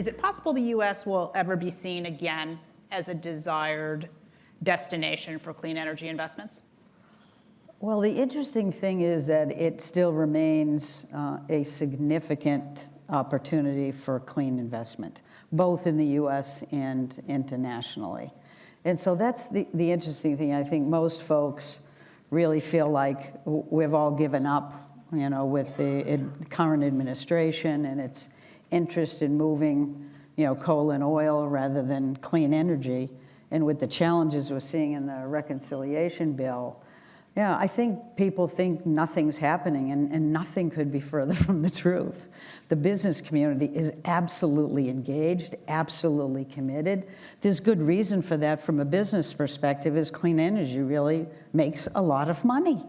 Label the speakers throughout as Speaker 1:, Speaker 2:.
Speaker 1: Is it possible the U.S. will ever be seen again as a desired destination for clean energy investments?
Speaker 2: Well, the interesting thing is that it still remains a significant opportunity for clean investment, both in the U.S. and internationally. And so that's the interesting thing. I think most folks really feel like we've all given up, with the current administration and its interest in moving, coal and oil rather than clean energy. And with the challenges we're seeing in the reconciliation bill, yeah, I think people think nothing's happening, and nothing could be further from the truth. The business community is absolutely engaged, absolutely committed. There's good reason for that from a business perspective, as clean energy really makes a lot of money.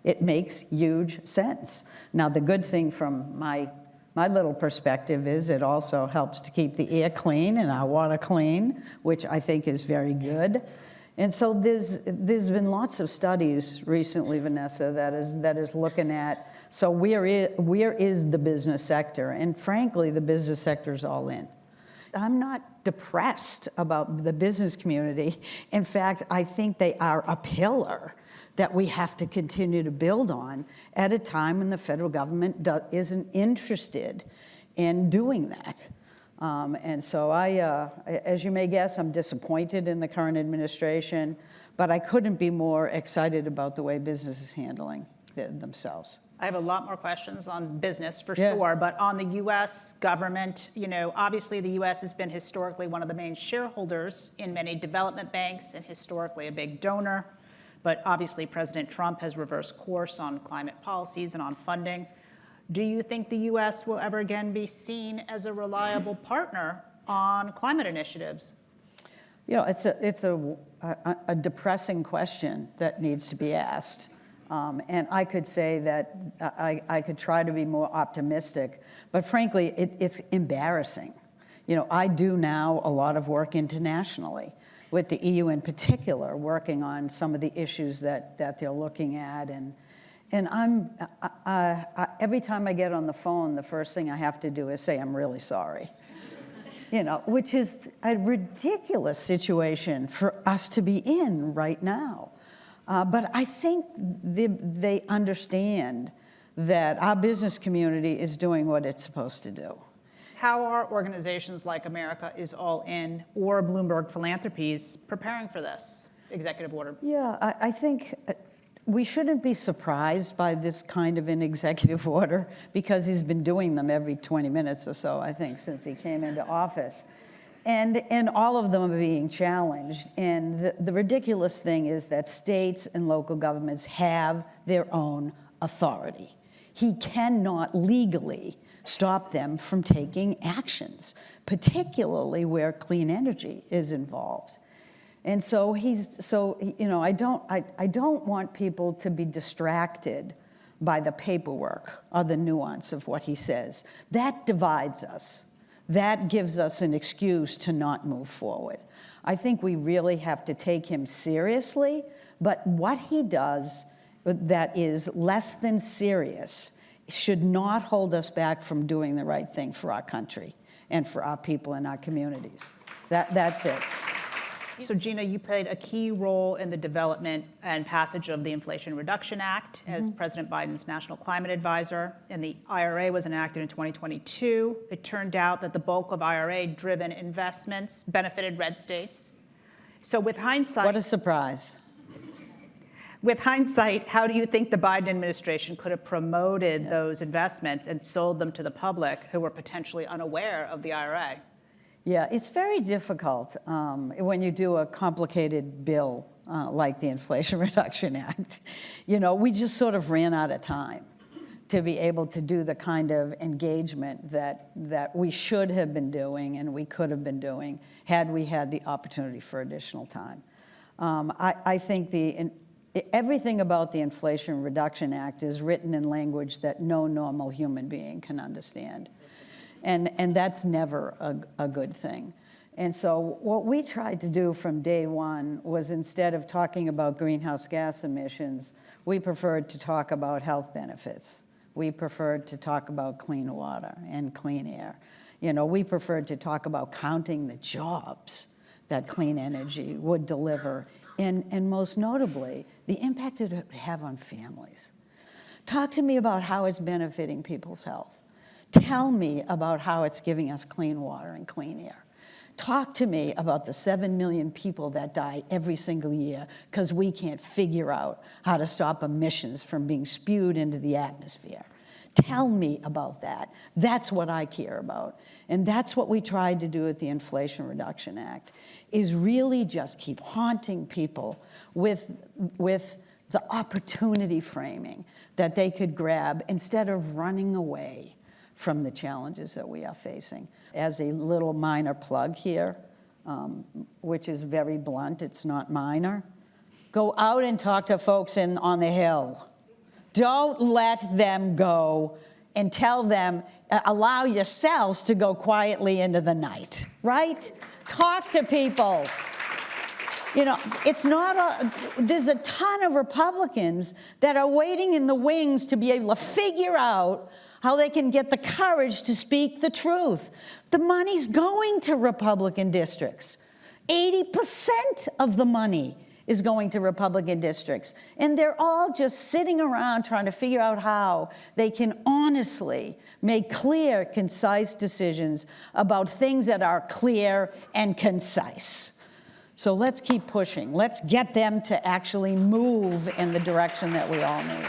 Speaker 2: It makes huge sense. Now, the good thing from my little perspective is it also helps to keep the air clean and our water clean, which I think is very good. And so there's been lots of studies recently, Vanessa, that is looking at, so where is the business sector? And frankly, the business sector is all in. I'm not depressed about the business community. In fact, I think they are a pillar that we have to continue to build on at a time when the federal government isn't interested in doing that. And so as you may guess, I'm disappointed in the current administration, but I couldn't be more excited about the way business is handling themselves.
Speaker 1: I have a lot more questions on business for sure, but on the U.S. government, obviously the U.S. has been historically one of the main shareholders in many development banks and historically a big donor, but obviously President Trump has reversed course on climate policies and on funding. Do you think the U.S. will ever again be seen as a reliable partner on climate initiatives?
Speaker 2: It's a depressing question that needs to be asked. And I could say that I could try to be more optimistic, but frankly, it's embarrassing. I do now a lot of work internationally, with the EU in particular, working on some of the issues that they're looking at. And every time I get on the phone, the first thing I have to do is say, I'm really sorry. Which is a ridiculous situation for us to be in right now. But I think they understand that our business community is doing what it's supposed to do.
Speaker 1: How are organizations like America is All In or Bloomberg Philanthropies preparing for this executive order?
Speaker 2: Yeah, I think we shouldn't be surprised by this kind of an executive order because he's been doing them every 20 minutes or so, I think, since he came into office. And all of them are being challenged. And the ridiculous thing is that states and local governments have their own authority. He cannot legally stop them from taking actions, particularly where clean energy is involved. And so I don't want people to be distracted by the paperwork or the nuance of what he says. That divides us. That gives us an excuse to not move forward. I think we really have to take him seriously, but what he does that is less than serious should not hold us back from doing the right thing for our country and for our people and our communities. That's it.
Speaker 1: So Gina, you played a key role in the development and passage of the Inflation Reduction Act as President Biden's national climate advisor, and the IRA was enacted in 2022. It turned out that the bulk of IRA-driven investments benefited red states. So with hindsight—
Speaker 2: What a surprise.
Speaker 1: With hindsight, how do you think the Biden administration could have promoted those investments and sold them to the public who were potentially unaware of the IRA?
Speaker 2: Yeah, it's very difficult when you do a complicated bill like the Inflation Reduction Act. We just sort of ran out of time to be able to do the kind of engagement that we should have been doing and we could have been doing had we had the opportunity for additional time. I think everything about the Inflation Reduction Act is written in language that no normal human being can understand. And that's never a good thing. And so what we tried to do from day one was, instead of talking about greenhouse gas emissions, we preferred to talk about health benefits. We preferred to talk about clean water and clean air. We preferred to talk about counting the jobs that clean energy would deliver, and most notably, the impact it would have on families. Talk to me about how it's benefiting people's health. Tell me about how it's giving us clean water and clean air. Talk to me about the 7 million people that die every single year because we can't figure out how to stop emissions from being spewed into the atmosphere. Tell me about that. That's what I care about. And that's what we tried to do with the Inflation Reduction Act, is really just keep haunting people with the opportunity framing that they could grab instead of running away from the challenges that we are facing. As a little minor plug here, which is very blunt, it's not minor, go out and talk to folks on the Hill. Don't let them go and tell them, allow yourselves to go quietly into the night, right? Talk to people. It's not there's a ton of Republicans that are waiting in the wings to be able to figure out how they can get the courage to speak the truth. The money's going to Republican districts. 80% of the money is going to Republican districts. And they're all just sitting around trying to figure out how they can honestly make clear, concise decisions about things that are clear and concise. So let's keep pushing. Let's get them to actually move in the direction that we all need.